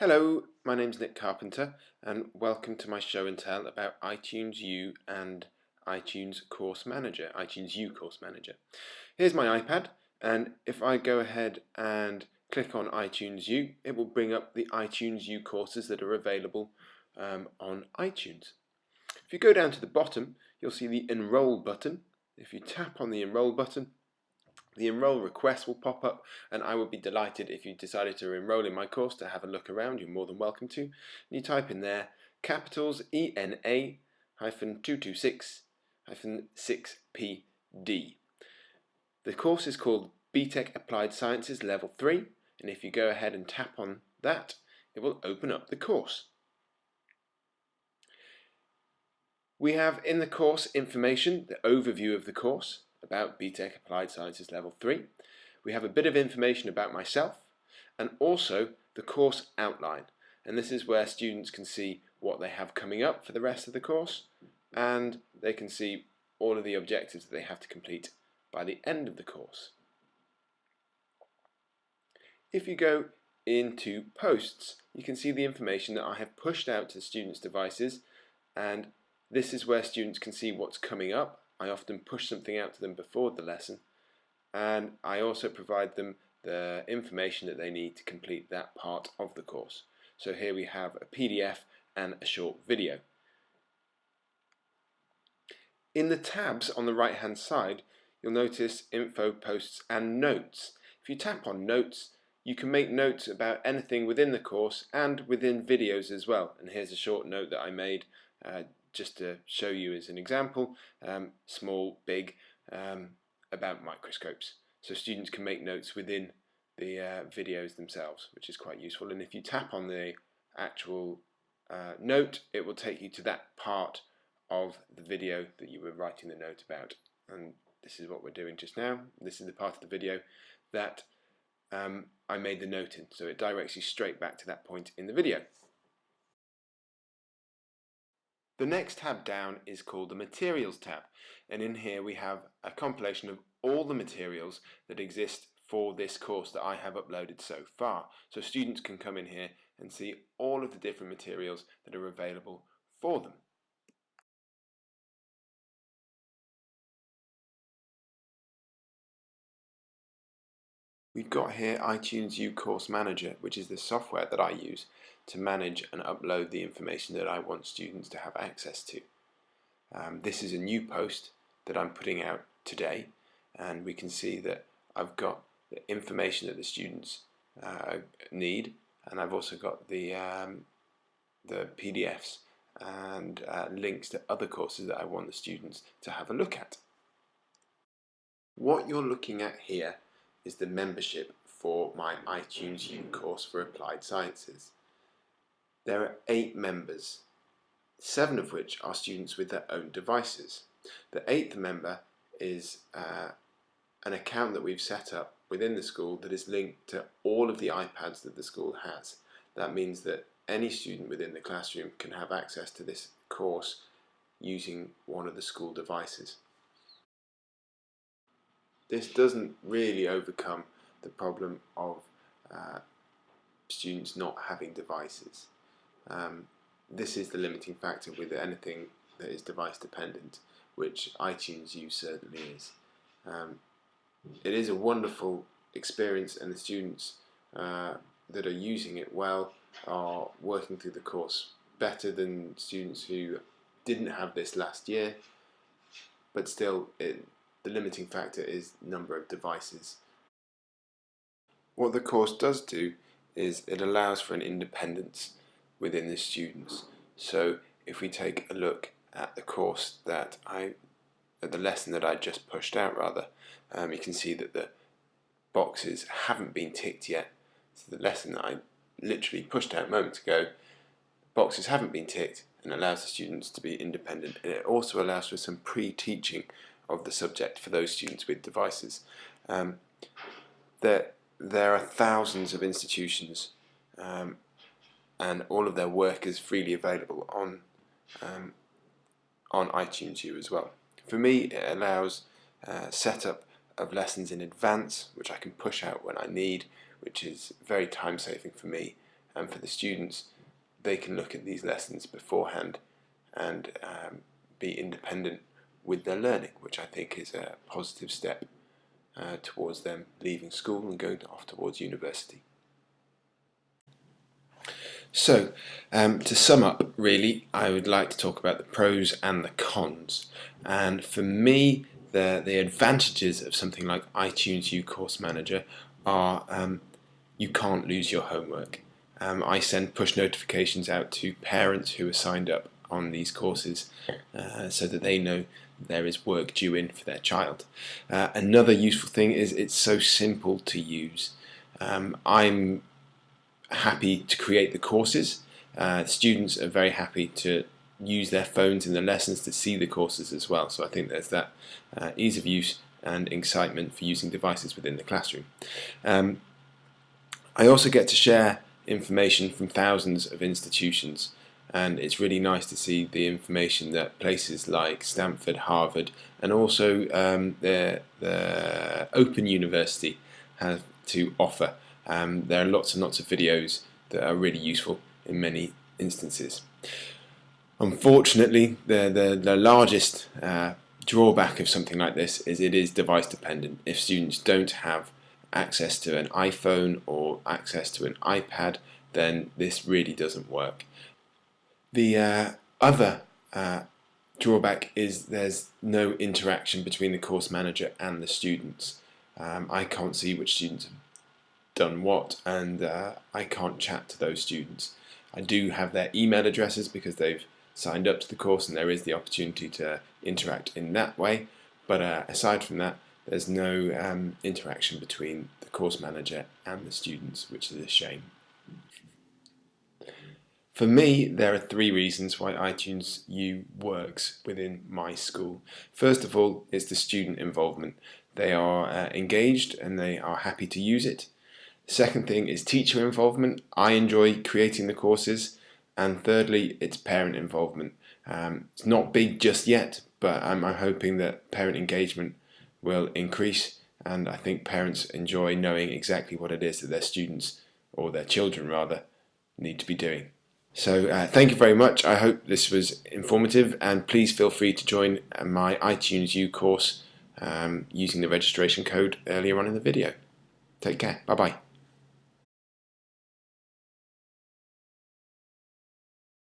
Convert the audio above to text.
Hello, my name's Nick Carpenter and welcome to my show and tell about iTunes U and iTunes Course Manager, iTunes U Course Manager. Here's my iPad, and if I go ahead and click on iTunes U, it will bring up the iTunes U courses that are available on iTunes. If you go down to the bottom, you'll see the Enroll button. If you tap on the Enroll button, the enroll request will pop up, and I would be delighted if you decided to enroll in my course to have a look around. You're more than welcome to. And you type in there capitals ENA-226-6PD. The course is called BTEC Applied Sciences Level 3, and if you go ahead and tap on that, it will open up the course. We have in the course information, the overview of the course about BTEC Applied Sciences Level 3. We have a bit of information about myself and also the course outline. And this is where students can see what they have coming up for the rest of the course, and they can see all of the objectives that they have to complete by the end of the course. If you go into posts, you can see the information that I have pushed out to the students' devices, and this is where students can see what's coming up. I often push something out to them before the lesson, and I also provide them the information that they need to complete that part of the course. So here we have a PDF and a short video. In the tabs on the right hand side, you'll notice info, posts and notes. If you tap on notes, you can make notes about anything within the course and within videos as well. And here's a short note that I made just to show you as an example, small, big, about microscopes. So students can make notes within the videos themselves, which is quite useful. And if you tap on the actual note, it will take you to that part of the video that you were writing the note about. And this is what we're doing just now. This is the part of the video that I made the note in, so it directs you straight back to that point in the video. The next tab down is called the Materials tab, and in here we have a compilation of all the materials that exist for this course that I have uploaded so far. So students can come in here and see all of the different materials that are available for them. We've got here iTunes U Course Manager, which is the software that I use to manage and upload the information that I want students to have access to. This is a new post that I'm putting out today, and we can see that I've got the information that the students need, and I've also got the PDFs and links to other courses that I want the students to have a look at. What you're looking at here is the membership for my iTunes U course for Applied Sciences. There are 8 members, 7 of which are students with their own devices. The 8th member is an account that we've set up within the school that is linked to all of the iPads that the school has. That means that any student within the classroom can have access to this course using one of the school devices. This doesn't really overcome the problem of students not having devices. This is the limiting factor with anything that is device dependent, which iTunes U certainly is. It is a wonderful experience, and the students that are using it well are working through the course better than students who didn't have this last year, but still the limiting factor is number of devices. What the course does do is it allows for an independence within the students. So if we take a look at the course that the lesson that I just pushed out rather, you can see that the boxes haven't been ticked yet. So the lesson that I literally pushed out moments ago, boxes haven't been ticked, and allows the students to be independent. And it also allows for some pre-teaching of the subject for those students with devices. There are thousands of institutions, and all of their work is freely available on iTunes U as well. For me, it allows setup of lessons in advance, which I can push out when I need, which is very time saving for me and for the students, they can look at these lessons beforehand and be independent with their learning, which I think is a positive step towards them leaving school and going off towards university. So, to sum up, really, I would like to talk about the pros and the cons. And for me, the advantages of something like iTunes U Course Manager are you can't lose your homework. I send push notifications out to parents who are signed up on these courses so that they know there is work due in for their child. Another useful thing is it's so simple to use. I'm happy to create the courses. Students are very happy to use their phones in the lessons to see the courses as well. So I think there's that ease of use and excitement for using devices within the classroom. I also get to share information from thousands of institutions, and it's really nice to see the information that places like Stanford, Harvard, and also the Open University have to offer. There are lots and lots of videos that are really useful in many instances. Unfortunately, the largest drawback of something like this is it is device dependent. If students don't have access to an iPhone or access to an iPad, then this really doesn't work. The other drawback is there's no interaction between the course manager and the students. I can't see which students have done what, and I can't chat to those students. I do have their email addresses because they've signed up to the course, and there is the opportunity to interact in that way, but aside from that, there's no interaction between the course manager and the students, which is a shame. For me, there are 3 reasons why iTunes U works within my school. First of all, it's the student involvement. They are engaged and they are happy to use it. Second thing is teacher involvement. I enjoy creating the courses. And thirdly, it's parent involvement. It's not big just yet, but I'm hoping that parent engagement will increase, and I think parents enjoy knowing exactly what it is that their students, or their children rather, need to be doing. So thank you very much. I hope this was informative, and please feel free to join my iTunes U course using the registration code earlier on in the video. Take care. Bye bye.